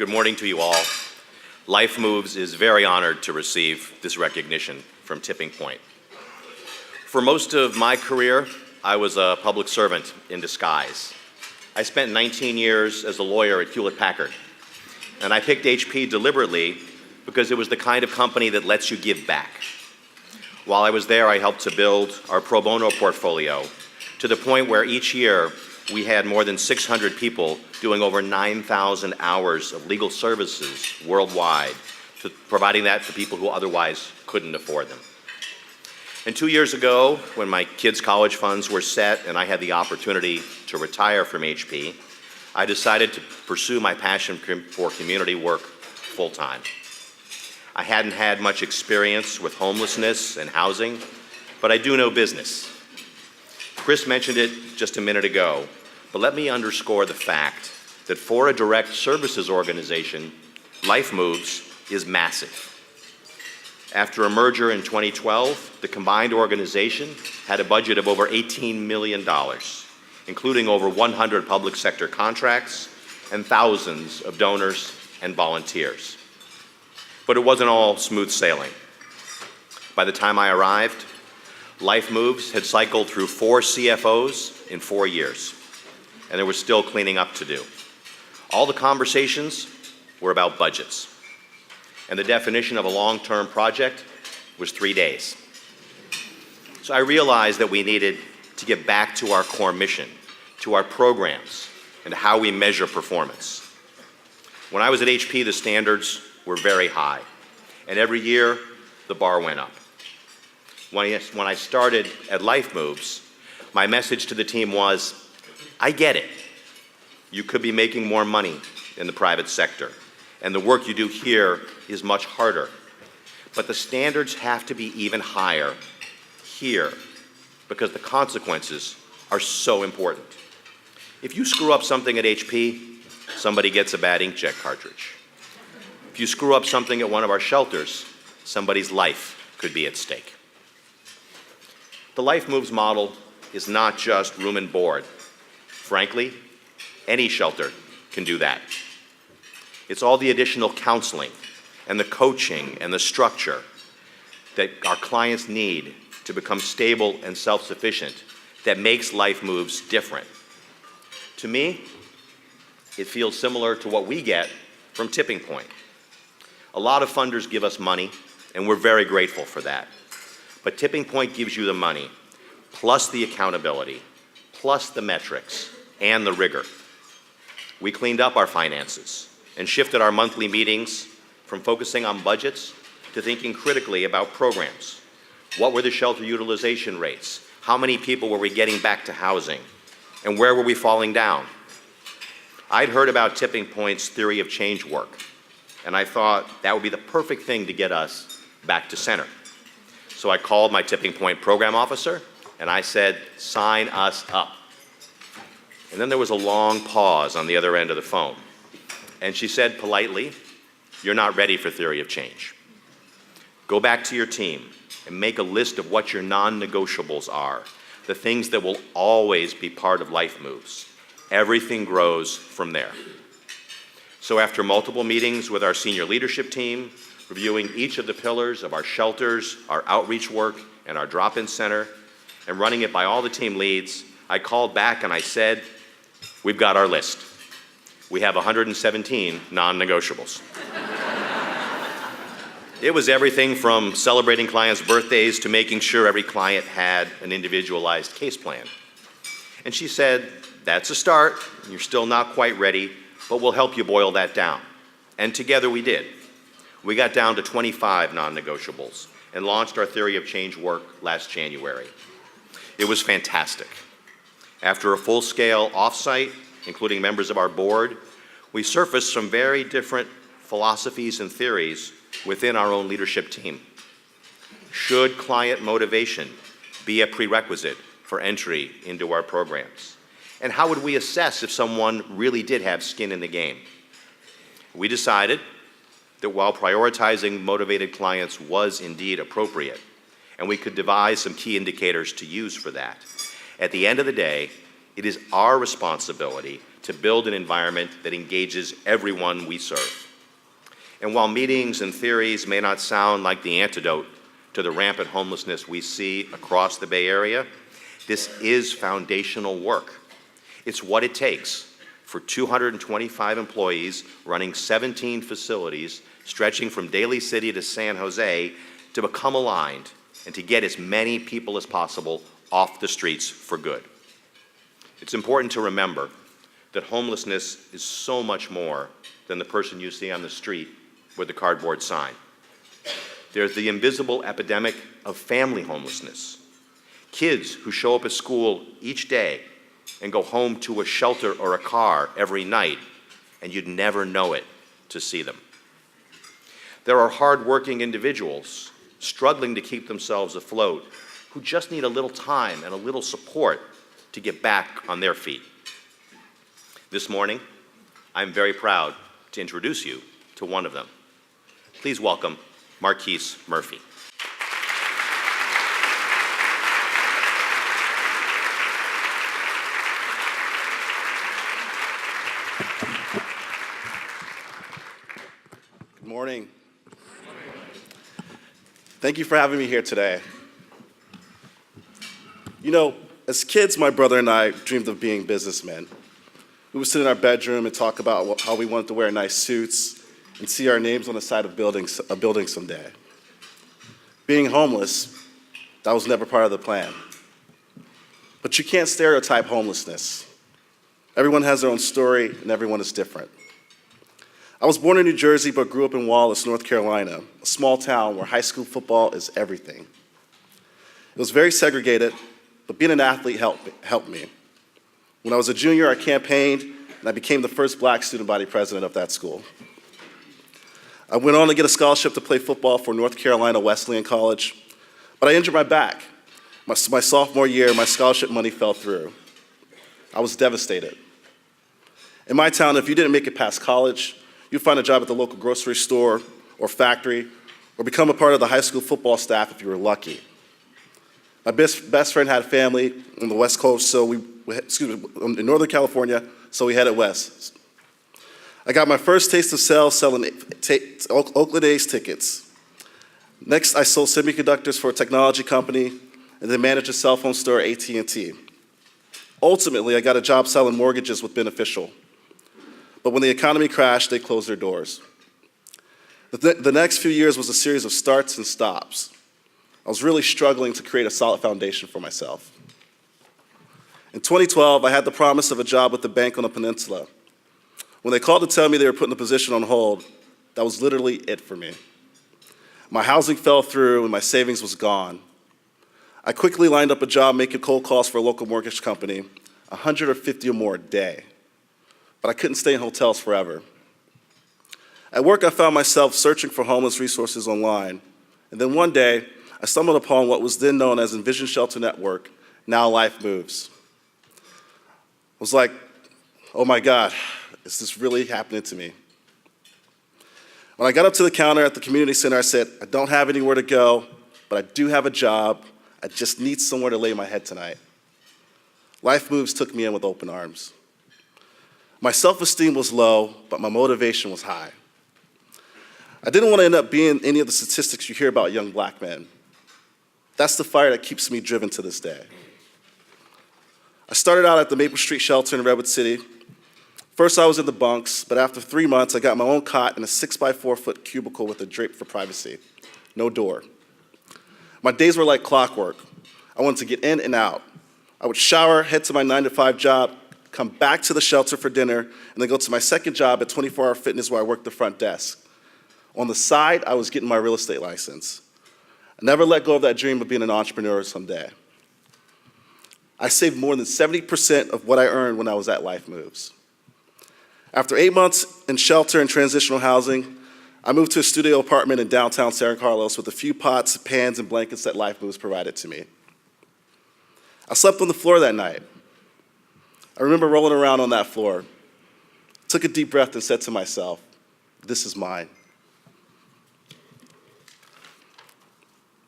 Good morning to you all. LifeMoves is very honored to receive this recognition from Tipping Point. For most of my career, I was a public servant in disguise. I spent 19 years as a lawyer at Hewlett-Packard, and I picked HP deliberately because it was the kind of company that lets you give back. While I was there, I helped to build our pro bono portfolio to the point where each year we had more than 600 people doing over 9,000 hours of legal services worldwide, providing that to people who otherwise couldn't afford them. And 2 years ago, when my kids' college funds were set and I had the opportunity to retire from HP, I decided to pursue my passion for community work full-time. I hadn't had much experience with homelessness and housing, but I do know business. Chris mentioned it just a minute ago, but let me underscore the fact that for a direct services organization, LifeMoves is massive. After a merger in 2012, the combined organization had a budget of over $18 million, including over 100 public sector contracts and thousands of donors and volunteers. But it wasn't all smooth sailing. By the time I arrived, LifeMoves had cycled through 4 CFOs in 4 years, and there was still cleaning up to do. All the conversations were about budgets, and the definition of a long-term project was 3 days. So I realized that we needed to get back to our core mission, to our programs, and how we measure performance. When I was at HP, the standards were very high, and every year the bar went up. When I started at LifeMoves, my message to the team was, I get it. You could be making more money in the private sector, and the work you do here is much harder. But the standards have to be even higher here, because the consequences are so important. If you screw up something at HP, somebody gets a bad inkjet cartridge. If you screw up something at one of our shelters, somebody's life could be at stake. The LifeMoves model is not just room and board. Frankly, any shelter can do that. It's all the additional counseling and the coaching and the structure that our clients need to become stable and self-sufficient that makes LifeMoves different. To me, it feels similar to what we get from Tipping Point. A lot of funders give us money, and we're very grateful for that. But Tipping Point gives you the money, plus the accountability, plus the metrics, and the rigor. We cleaned up our finances and shifted our monthly meetings from focusing on budgets to thinking critically about programs. What were the shelter utilization rates? How many people were we getting back to housing? And where were we falling down? I'd heard about Tipping Point's theory of change work, and I thought that would be the perfect thing to get us back to center. So I called my Tipping Point program officer, and I said, sign us up. And then there was a long pause on the other end of the phone. And she said politely, you're not ready for theory of change. Go back to your team and make a list of what your non-negotiables are, the things that will always be part of LifeMoves. Everything grows from there. So after multiple meetings with our senior leadership team, reviewing each of the pillars of our shelters, our outreach work, and our drop-in center, and running it by all the team leads, I called back and I said, we've got our list. We have 117 non-negotiables. It was everything from celebrating clients' birthdays to making sure every client had an individualized case plan. And she said, that's a start. You're still not quite ready, but we'll help you boil that down. And together we did. We got down to 25 non-negotiables and launched our theory of change work last January. It was fantastic. After a full-scale offsite, including members of our board, we surfaced some very different philosophies and theories within our own leadership team. Should client motivation be a prerequisite for entry into our programs? And how would we assess if someone really did have skin in the game? We decided that while prioritizing motivated clients was indeed appropriate, and we could devise some key indicators to use for that, at the end of the day, it is our responsibility to build an environment that engages everyone we serve. And while meetings and theories may not sound like the antidote to the rampant homelessness we see across the Bay Area, this is foundational work. It's what it takes for 225 employees running 17 facilities stretching from Daly City to San Jose to become aligned and to get as many people as possible off the streets for good. It's important to remember that homelessness is so much more than the person you see on the street with the cardboard sign. There's the invisible epidemic of family homelessness. Kids who show up at school each day and go home to a shelter or a car every night, and you'd never know it to see them. There are hardworking individuals struggling to keep themselves afloat who just need a little time and a little support to get back on their feet. This morning, I'm very proud to introduce you to one of them. Please welcome Marquise Murphy. Good morning. Thank you for having me here today. You know, as kids, my brother and I dreamed of being businessmen. We would sit in our bedroom and talk about how we wanted to wear nice suits and see our names on the side of a building someday. Being homeless, that was never part of the plan. But you can't stereotype homelessness. Everyone has their own story, and everyone is different. I was born in New Jersey, but grew up in Wallace, North Carolina, a small town where high school football is everything. It was very segregated, but being an athlete helped me. When I was a junior, I campaigned, and I became the first black student body president of that school. I went on to get a scholarship to play football for North Carolina Wesleyan College, but I injured my back. My sophomore year, my scholarship money fell through. I was devastated. In my town, if you didn't make it past college, you'd find a job at the local grocery store or factory, or become a part of the high school football staff if you were lucky. My best friend had a family on the West Coast, in Northern California, so we headed west. I got my first taste of sales selling Oakland A's tickets. Next, I sold semiconductors for a technology company, and then managed a cell phone store at AT&T. Ultimately, I got a job selling mortgages with Beneficial. But when the economy crashed, they closed their doors. The next few years was a series of starts and stops. I was really struggling to create a solid foundation for myself. In 2012, I had the promise of a job with the bank on the peninsula. When they called to tell me they were putting the position on hold, that was literally it for me. My housing fell through and my savings was gone. I quickly lined up a job making cold calls for a local mortgage company, 150 or more a day. But I couldn't stay in hotels forever. At work, I found myself searching for homeless resources online. And then one day, I stumbled upon what was then known as Envision Shelter Network, now LifeMoves. I was like, oh my God, is this really happening to me? When I got up to the counter at the community center, I said, I don't have anywhere to go, but I do have a job. I just need somewhere to lay my head tonight. LifeMoves took me in with open arms. My self-esteem was low, but my motivation was high. I didn't want to end up being any of the statistics you hear about young black men. That's the fire that keeps me driven to this day. I started out at the Maple Street shelter in Redwood City. First, I was in the bunks, but after 3 months, I got my own cot in a 6x4-foot cubicle with a drape for privacy, no door. My days were like clockwork. I wanted to get in and out. I would shower, head to my 9-to-5 job, come back to the shelter for dinner, and then go to my second job at 24 Hour Fitness where I worked the front desk. On the side, I was getting my real estate license. I never let go of that dream of being an entrepreneur someday. I saved more than 70% of what I earned when I was at LifeMoves. After 8 months in shelter and transitional housing, I moved to a studio apartment in downtown San Carlos with a few pots, pans, and blankets that LifeMoves provided to me. I slept on the floor that night. I remember rolling around on that floor, took a deep breath and said to myself, this is mine.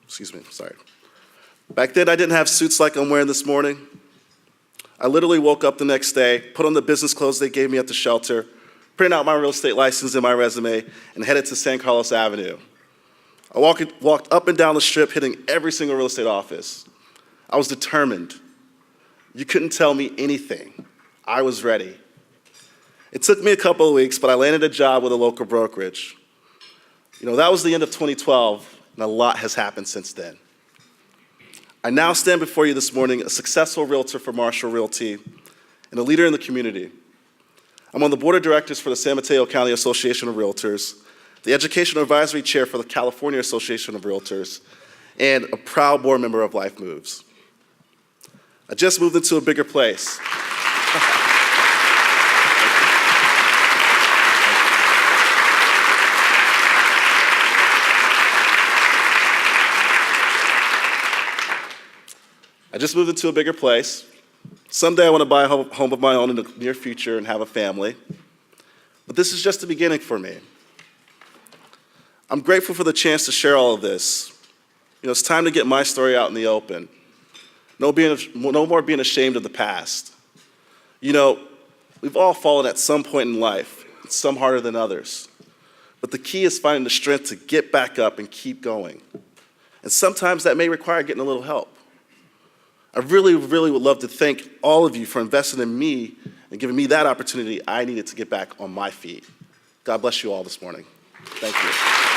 Excuse me, sorry. Back then, I didn't have suits like I'm wearing this morning. I literally woke up the next day, put on the business clothes they gave me at the shelter, printed out my real estate license and my resume, and headed to San Carlos Avenue. I walked up and down the strip, hitting every single real estate office. I was determined. You couldn't tell me anything. I was ready. It took me a couple of weeks, but I landed a job with a local brokerage. That was the end of 2012, and a lot has happened since then. I now stand before you this morning, a successful realtor for Marshall Realty and a leader in the community. I'm on the board of directors for the San Mateo County Association of Realtors, the Educational Advisory Chair for the California Association of Realtors, and a proud board member of LifeMoves. I just moved into a bigger place. I just moved into a bigger place. Someday I want to buy a home of my own in the near future and have a family. But this is just the beginning for me. I'm grateful for the chance to share all of this. It's time to get my story out in the open. No more being ashamed of the past. We've all fallen at some point in life, some harder than others. But the key is finding the strength to get back up and keep going. And sometimes that may require getting a little help. I really, really would love to thank all of you for investing in me and giving me that opportunity I needed to get back on my feet. God bless you all this morning. Thank you.